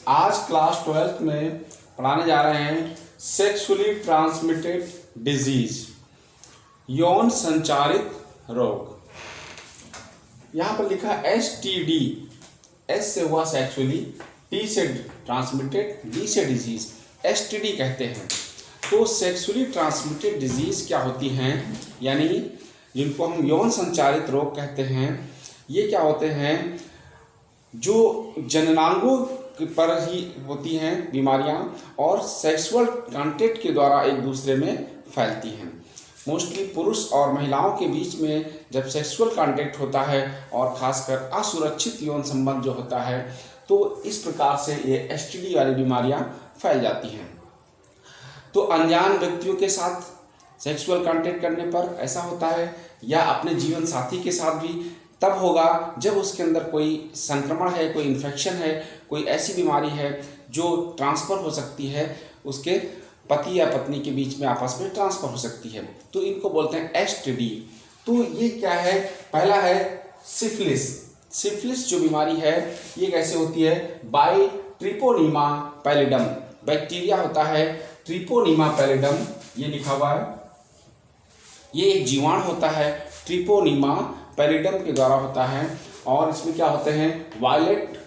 आज class 12th में पढ़ाने जा रहे हैं सेक्सुअली ट्रांसमिटेड डिजीज, यौन संचारित रोग। यहाँ पर लिखा STD, S से हुआ सेक्सुअली, T से ट्रांसमिटेड, D से डिजीज, STD कहते हैं। तो सेक्सुअली ट्रांसमिटेड डिजीज क्या होती हैं, यानी जिनको हम यौन संचारित रोग कहते हैं, ये क्या होते हैं जो जननांगों पर ही होती हैं बीमारियां और सेक्सुअल कांटेक्ट के द्वारा एक दूसरे में फैलती हैं। मोस्टली पुरुष और महिलाओं के बीच में जब सेक्सुअल कांटेक्ट होता है और खासकर असुरक्षित यौन संबंध जो होता है, तो इस प्रकार से ये STD वाली बीमारियां फैल जाती हैं। तो अनजान व्यक्तियों के साथ सेक्सुअल कांटेक्ट करने पर ऐसा होता है, या अपने जीवन साथी के साथ भी तब होगा जब उसके अंदर कोई संक्रमण है, कोई इन्फेक्शन है, कोई ऐसी बीमारी है जो ट्रांसफ़र हो सकती है, उसके पति या पत्नी के बीच में आपस में ट्रांसफ़र हो सकती है। तो इनको बोलते हैं STD। तो ये क्या है? पहला है सिफिलिस। सिफिलिस जो बीमारी है ये कैसे होती है? By ट्रिपोनीमा pallidum. बैक्टीरिया होता है ट्रिपोनीमा पैलिडम, ये लिखा हुआ है। ये एक जीवाणु होता है, ट्रिपोनीमा पैलिडम के द्वारा होता है। और इसमें क्या होते हैं? वायलेट,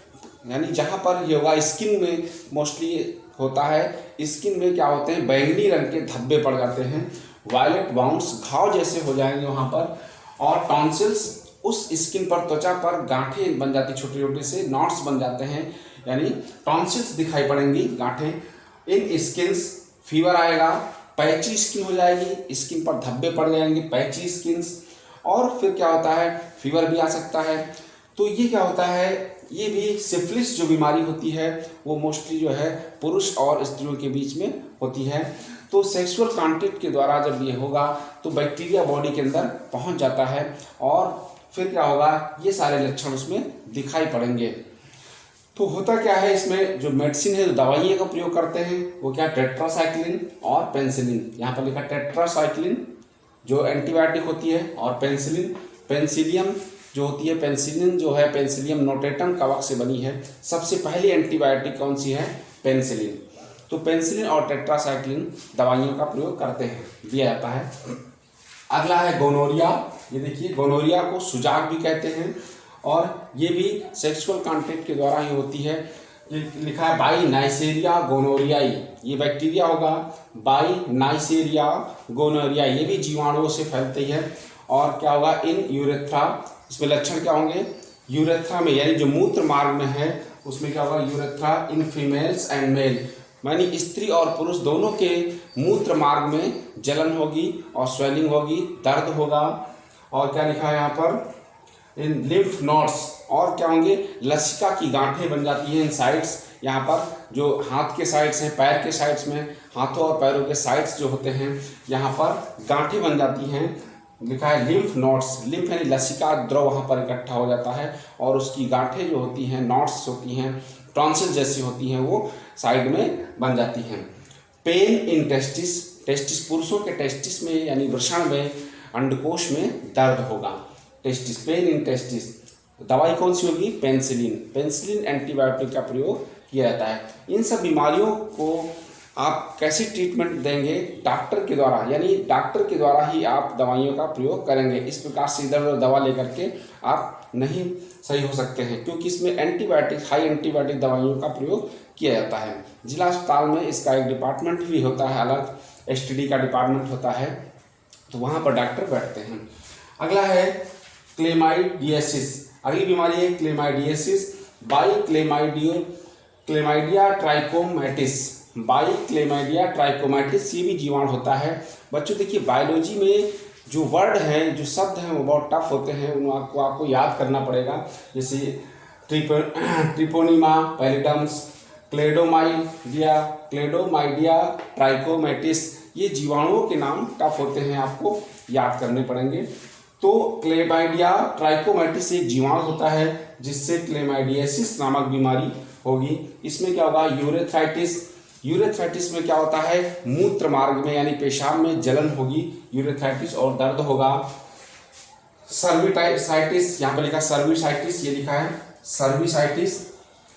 यानी जहाँ पर ये होगा स्किन में मोस्टली होता है, स्किन में क्या होते हैं? बैंगनी रंग के धब्बे पड़ जाते हैं, वायलेट बाउंड्स, घाव जैसे हो जाएंगे वहाँ पर। और टॉन्सिल्स, उस स्किन पर, त्वचा पर गांठें बन जाती, छोटे छोटे से नॉट्स बन जाते हैं, यानी टॉन्सिल्स दिखाई पड़ेंगी, गांठें। इन स्किन्स, फीवर आएगा, पैची स्किन हो जाएगी, स्किन पर धब्बे पड़ जाएंगे, पैची स्किन्स। और फिर क्या होता है? फीवर भी आ सकता है। तो ये क्या होता है? ये भी सिफिलिस जो बीमारी होती है वो मोस्टली जो है पुरुष और स्त्रियों के बीच में होती है। तो सेक्सुअल कांटेक्ट के द्वारा जब ये होगा तो बैक्टीरिया बॉडी के अंदर पहुंच जाता है और फिर क्या होगा? ये सारे लक्षण उसमें दिखाई पड़ेंगे। तो होता क्या है, इसमें जो मेडिसिन है, जो दवाइयों का प्रयोग करते हैं वो क्या? टेट्रासाइक्लिन और पेनिसिलिन। यहाँ पर लिखा टेट्रासाइक्लिन जो एंटीबायोटिक होती है, और पेनिसिलिन, पेनिसिलियम जो होती है, पेनिसिलिन जो है पेनिसिलियम नोटेटम कवक से बनी है। सबसे पहली एंटीबायोटिक कौन सी है? पेनिसिलिन। तो पेनिसिलिन और टेट्रासाइक्लिन दवाइयों का प्रयोग करते हैं, दिया जाता है। अगला है गोनोरिया। ये देखिए, गोनोरिया को सुजाक भी कहते हैं और ये भी सेक्सुअल कांटेक्ट के द्वारा ही होती है। लिखा है बाई नाइसेरिया गोनोरियाई, ये बैक्टीरिया होगा। बाई नाइसेरिया गोनोरिया, ये भी जीवाणुओं से फैलती है। और क्या होगा? इन यूरेथ्रा, इसमें लक्षण क्या होंगे? यूरेथ्रा में, यानी जो मूत्र मार्ग में है उसमें क्या होगा? Urethra in females and male, यानी स्त्री और पुरुष दोनों के मूत्र मार्ग में जलन होगी और स्वेलिंग होगी, दर्द होगा। और क्या लिखा है यहाँ पर? इन लिम्फ नोड्स, और क्या होंगे? लसिका की गांठें बन जाती हैं इन साइड्स। यहाँ पर जो हाथ के साइड्स हैं, पैर के साइड्स में, हाथों और पैरों के साइड्स जो होते हैं, यहाँ पर गांठें बन जाती हैं। लिखा है लिम्फ नोड्स, लिम्फ यानी लसिका द्रव वहाँ पर इकट्ठा हो जाता है और उसकी गांठें जो होती हैं, नोड्स होती हैं, टॉन्सिल जैसी होती हैं, वो साइड में बन जाती हैं। पेन इन टेस्टिस, टेस्टिस पुरुषों के टेस्टिस में यानी वृषण में, अंडकोश में दर्द होगा। Testis, pain in testis. दवाई कौन सी होगी? पेनिसिलिन। पेनिसिलिन एंटीबायोटिक का प्रयोग किया जाता है। इन सब बीमारियों को आप कैसे ट्रीटमेंट देंगे? डॉक्टर के द्वारा, यानी डॉक्टर के द्वारा ही आप दवाइयों का प्रयोग करेंगे। इस प्रकार से इधर उधर दवा लेकर के आप नहीं सही हो सकते हैं, क्योंकि इसमें एंटीबायोटिक, हाई एंटीबायोटिक दवाइयों का प्रयोग किया जाता है। जिला अस्पताल में इसका एक डिपार्टमेंट भी होता है, अलग STD का डिपार्टमेंट होता है, तो वहाँ पर डॉक्टर बैठते हैं। अगला है क्लेमाइडियसिस। अगली बीमारी है क्लेमाइडियसिस बाई क्लेमाइडिया ट्राइकोमैटिस। बाई क्लेमाइडिया ट्राइकोमैटिस, ये भी जीवाणु होता है। बच्चों देखिए, बायोलॉजी में जो वर्ड हैं, जो शब्द हैं, वो बहुत टफ होते हैं, उनको आपको याद करना पड़ेगा। जैसे ट्रिपोनीमा पैलिडम्स, क्लेडोमाइडिया ट्राइकोमैटिस, ये जीवाणुओं के नाम टफ होते हैं, आपको याद करने पड़ेंगे। तो क्लेमाइडिया ट्राइकोमैटिस एक जीवाणु होता है जिससे क्लेमाइडियसिस नामक बीमारी होगी। इसमें क्या होगा? यूरेथ्राइटिस। यूरेथ्राइटिस में क्या होता है? मूत्र मार्ग में यानी पेशाब में जलन होगी, यूरेथ्राइटिस, और दर्द होगा। सर्विसाइटिस, यहाँ पर लिखा सर्विसाइटिस, ये लिखा है सर्विसाइटिस।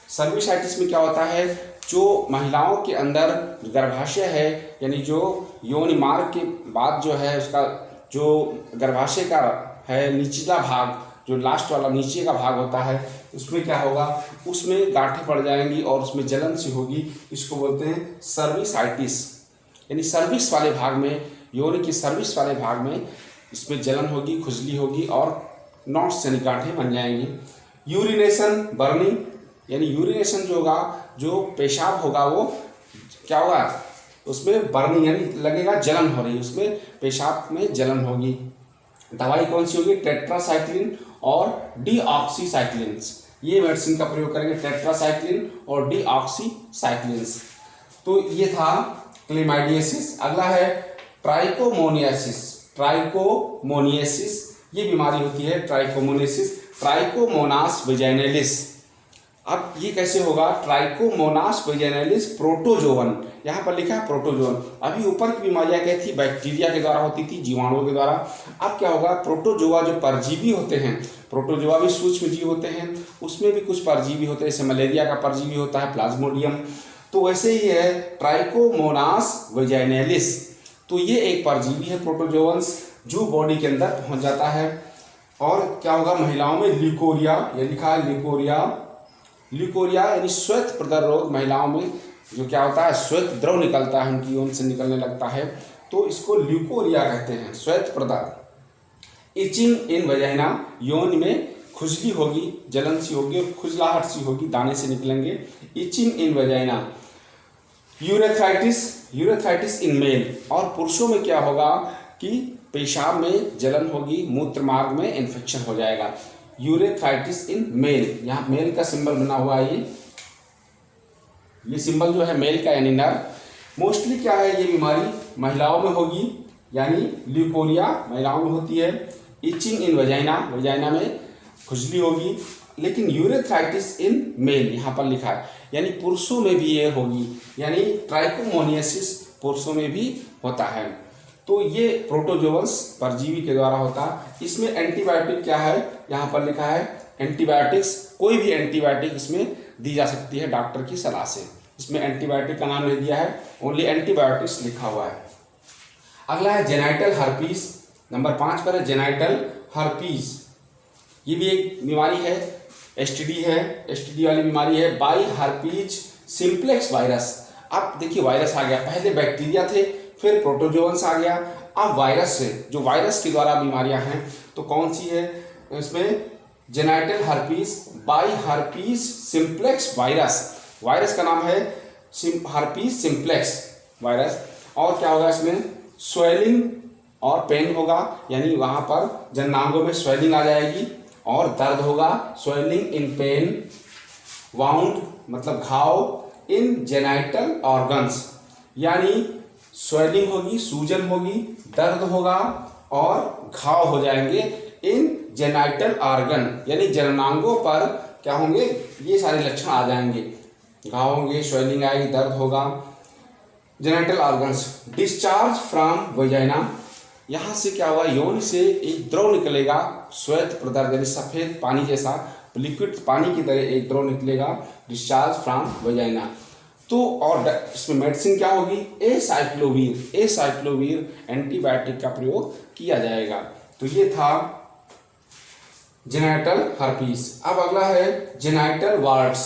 सर्विसाइटिस में क्या होता है, जो महिलाओं के अंदर गर्भाशय है, यानी जो योनि मार्ग के बाद जो है उसका जो गर्भाशय का है निचला भाग, जो लास्ट वाला नीचे का भाग होता है, उसमें क्या होगा, उसमें गांठें पड़ जाएंगी और उसमें जलन सी होगी। इसको बोलते हैं सर्विसाइटिस, यानी सर्विक्स वाले भाग में, योनि की सर्विक्स वाले भाग में इसमें जलन होगी, खुजली होगी और नॉट्स यानी गांठें बन जाएंगी। यूरिनेशन, बर्निंग, यानी यूरिनेशन जो होगा, जो पेशाब होगा वो क्या होगा, उसमें बर्निंग यानी लगेगा जलन हो रही है, उसमें पेशाब में जलन होगी। दवाई कौन सी होगी, टेट्रासाइक्लिन और डीऑक्सीसाइक्लिन्स, ये मेडिसिन का प्रयोग करेंगे, टेट्रासाइक्लिन और डीऑक्सीसाइक्लिन्स। तो ये था क्लेमाइडियासिस। अगला है ट्राइकोमोनियासिस। ट्राइकोमोनियासिस ये बीमारी होती है, ट्राइकोमोनियासिस, ट्राइकोमोनास वेजाइनलिस। अब ये कैसे होगा, ट्राइकोमोनास वेजाइनलिस प्रोटोजोवन, यहाँ पर लिखा है प्रोटोजोवन। अभी ऊपर की बीमारियाँ क्या थी, बैक्टीरिया के द्वारा होती थी, जीवाणुओं के द्वारा। अब क्या होगा, प्रोटोजोआ जो परजीवी होते हैं, प्रोटोजोआ भी सूक्ष्म जीव होते हैं, उसमें भी कुछ परजीवी होते हैं, जैसे मलेरिया का परजीवी होता है प्लाज्मोडियम, तो वैसे ही है ट्राइकोमोनास वेजाइनलिस। तो ये एक परजीवी है प्रोटोजोवंस, जो बॉडी के अंदर पहुँच जाता है। और क्या होगा, महिलाओं में ल्यूकोरिया, ये लिखा है ल्यूकोरिया, ल्यूकोरिया यानी श्वेत प्रदर रोग। महिलाओं में जो क्या होता है, श्वेत द्रव निकलता है, उनकी यौन से निकलने लगता है, तो इसको ल्यूकोरिया कहते हैं, श्वेत प्रदर। इचिंग इन वजाइना, यौन में खुजली होगी, जलन सी होगी और खुजलाहट सी होगी, दाने से निकलेंगे, etching in vagina. Urethritis, urethritis in male, और पुरुषों में क्या होगा कि पेशाब में जलन होगी, मूत्र मार्ग में इन्फेक्शन हो जाएगा। यूरेथ्राइटिस इन मेल, यहाँ मेल का सिंबल बना हुआ है, ये सिंबल जो है मेल का यानी नर। मोस्टली क्या है, ये बीमारी महिलाओं में होगी, यानी ल्यूकोरिया महिलाओं में होती है। इचिंग इन वजाइना, वजाइना में खुजली होगी। लेकिन यूरेथ्राइटिस इन मेल यहाँ पर लिखा है, यानी पुरुषों में भी ये होगी, यानी ट्राइकोमोनियासिस पुरुषों में भी होता है। तो ये प्रोटोजोवंस परजीवी के द्वारा होता है। इसमें एंटीबायोटिक क्या है, यहाँ पर लिखा है एंटीबायोटिक्स, कोई भी एंटीबायोटिक इसमें दी जा सकती है डॉक्टर की सलाह से। इसमें एंटीबायोटिक का नाम नहीं दिया है, ओनली एंटीबायोटिक्स लिखा हुआ है। अगला है जेनाइटल हर्पीस, नंबर 5 पर है जेनाइटल हर्पीस। ये भी एक बीमारी है, एसटीडी है, एसटीडी वाली बीमारी है, बाई हर्पीज सिंप्लेक्स वायरस। अब देखिए वायरस आ गया, पहले बैक्टीरिया थे, फिर प्रोटोजोवंस आ गया, अब वायरस से, जो वायरस के द्वारा बीमारियां हैं, तो कौन सी है इसमें, genital herpes by herpes simplex virus. Virus का नाम है हर्पीज सिंप्लेक्स वायरस। और क्या होगा इसमें, स्वेलिंग और पेन होगा, यानी वहां पर जननांगों में स्वेलिंग आ जाएगी और दर्द होगा, स्वेलिंग इन पेन, वाउंड मतलब घाव, इन जेनाइटल ऑर्गन्स, यानी स्वेलिंग होगी, सूजन होगी, दर्द होगा और घाव हो जाएंगे इन जेनाइटल ऑर्गन, यानी जननांगों पर क्या होंगे, ये सारे लक्षण आ जाएंगे, घाव होंगे, स्वेलिंग आएगी, दर्द होगा, genital organs. Discharge from vagina, यहाँ से क्या हुआ, यौन से एक द्रव निकलेगा, श्वेत प्रदर यानी सफेद पानी जैसा, लिक्विड पानी की तरह एक द्रव निकलेगा, डिस्चार्ज फ्रॉम वजाइना। तो और इसमें मेडिसिन क्या होगी, एसाइक्लोवीर, एसाइक्लोवीर एंटीबायोटिक का प्रयोग किया जाएगा। तो ये था जेनाइटल हर्पीस। अब अगला है जेनाइटल वार्ड्स।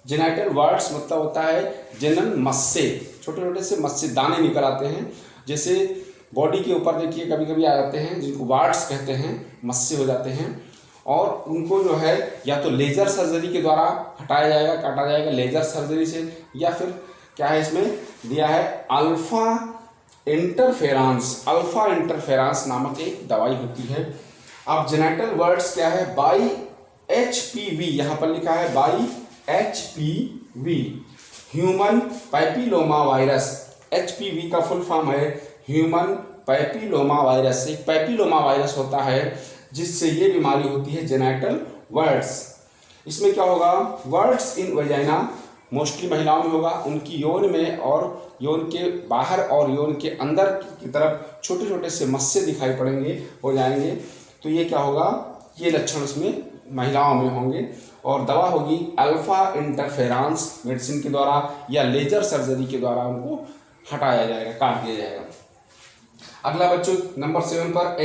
जेनाइटल वार्ड्स मतलब होता है जनन मस्से, छोटे छोटे से मस्से दाने निकल आते हैं, जैसे बॉडी के ऊपर देखिए कभी कभी आ जाते हैं, जिनको वार्ड्स कहते हैं, मस्से हो जाते हैं, और उनको जो है या तो लेजर सर्जरी के द्वारा हटाया जाएगा, काटा जाएगा लेजर सर्जरी से, या फिर क्या है इसमें दिया है अल्फा इंटरफेरेंस, अल्फा इंटरफेरेंस नामक एक दवाई होती है। अब जेनाइटल वर्ड्स क्या है, बाई HPV, यहाँ पर लिखा है by HPV, human papilloma virus. HPV का फुल फॉर्म है ह्यूमन पैपिलोमा वायरस। एक पैपिलोमा वायरस होता है जिससे ये बीमारी होती है जेनाइटल वर्ड्स। इसमें क्या होगा, वर्ड्स इन वजाइना मोस्टली महिलाओं में होगा, उनकी यौन में और यौन के बाहर और यौन के अंदर की तरफ छोटे छोटे से मस्से दिखाई पड़ेंगे, हो जाएंगे। तो ये क्या होगा, ये लक्षण इसमें महिलाओं में होंगे, और दवा होगी अल्फा इंटरफेरेंस मेडिसिन के द्वारा या लेजर सर्जरी के द्वारा उनको हटाया जाएगा, काट दिया जाएगा। अगला बच्चों नंबर 7 पर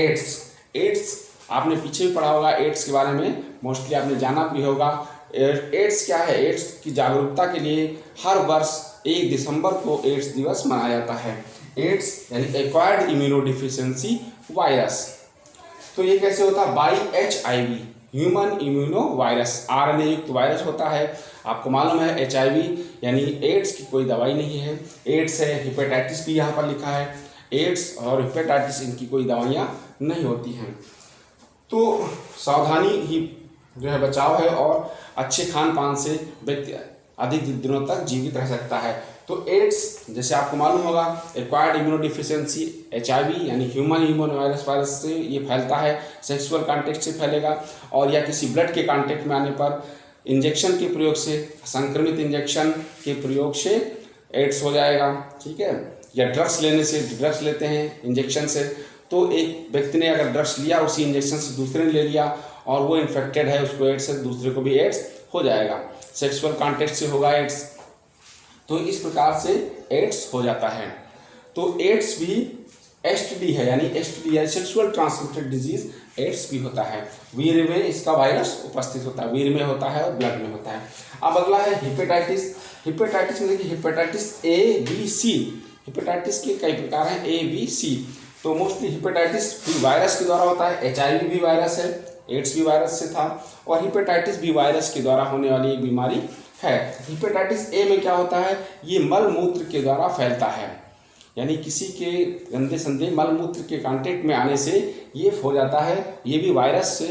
एड्स आपने पीछे भी पढ़ा होगा, एड्स के बारे में मोस्टली आपने जाना भी होगा। एड्स क्या है? एड्स की जागरूकता के लिए हर वर्ष 1 दिसंबर को एड्स दिवस मनाया जाता है। एड्स यानी एक्वायर्ड इम्यूनोडिफिशियंसी वायरस। तो ये कैसे होता है? By HIV human immuno virus, RNA युक्त वायरस होता है। आपको मालूम है HIV यानी एड्स की कोई दवाई नहीं है। एड्स है, हेपेटाइटिस भी यहाँ पर लिखा है। एड्स और हेपेटाइटिस इनकी कोई दवाइयाँ नहीं होती हैं। तो सावधानी ही जो है बचाव है, और अच्छे खान पान से व्यक्ति अधिक दिनों तक जीवित रह सकता है। तो एड्स जैसे आपको मालूम होगा एक्वायर्ड इम्यूनोडिफिशियंसी HIV यानी ह्यूमन इम्यूनो वायरस से ये फैलता है, सेक्सुअल कांटेक्ट से फैलेगा, और या किसी ब्लड के कांटेक्ट में आने पर इंजेक्शन के प्रयोग से, संक्रमित इंजेक्शन के प्रयोग से एड्स हो जाएगा, ठीक है। या ड्रग्स लेने से, ड्रग्स लेते हैं इंजेक्शन से, तो एक व्यक्ति ने अगर ड्रग्स लिया उसी इंजेक्शन से दूसरे ने ले लिया और वो इन्फेक्टेड है, उसको एड्स है, दूसरे को भी एड्स हो जाएगा। सेक्सुअल कांटेक्ट से होगा एड्स, तो इस प्रकार से एड्स हो जाता है। तो एड्स भी STD है, यानी STD है सेक्सुअल ट्रांसमिटेड डिजीज, एड्स भी होता है। वीर्य में इसका वायरस उपस्थित होता है, वीर्य में होता है और ब्लड में होता है। अब अगला है हेपेटाइटिस। हेपेटाइटिस में देखिए हेपेटाइटिस A-B-C, हेपेटाइटिस के कई प्रकार हैं A-B-C। तो मोस्टली हेपेटाइटिस भी वायरस के द्वारा होता है। HIV भी वायरस है, एड्स भी वायरस से था, और हेपेटाइटिस भी वायरस के द्वारा होने वाली एक बीमारी है। हेपेटाइटिस A में क्या होता है? ये मल मूत्र के द्वारा फैलता है, यानी किसी के गंदे संदे मल मूत्र के कांटेक्ट में आने से ये हो जाता है। ये भी वायरस से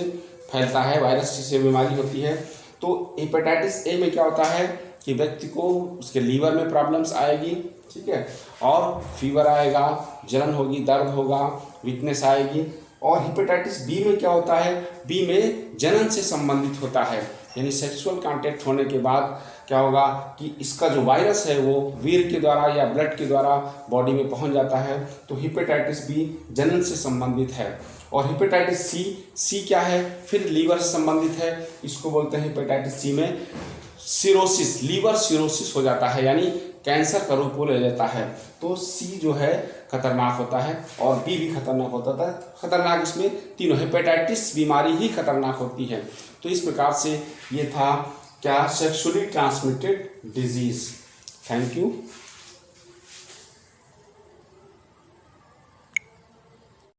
फैलता है, वायरस से बीमारी होती है। तो हेपेटाइटिस A में क्या होता है कि व्यक्ति को उसके लीवर में प्रॉब्लम्स आएगी, ठीक है, और फीवर आएगा, जलन होगी, दर्द होगा, वीकनेस आएगी। और हेपेटाइटिस B में क्या होता है? B में जनन से संबंधित होता है, यानी सेक्सुअल कांटेक्ट होने के बाद क्या होगा कि इसका जो वायरस है वो वीर्य के द्वारा या ब्लड के द्वारा बॉडी में पहुंच जाता है। तो हेपेटाइटिस B जनन से संबंधित है। और हेपेटाइटिस C क्या है? फिर लीवर से संबंधित है, इसको बोलते हैं हेपेटाइटिस C में सिरोसिस, लीवर सिरोसिस हो जाता है, यानी कैंसर का रूप ले लेता है। तो C जो है खतरनाक होता है, और B भी खतरनाक होता है। खतरनाक इसमें तीनों, हेपेटाइटिस बीमारी ही खतरनाक होती है। तो इस प्रकार से ये था क्या? Sexually transmitted disease. Thank you.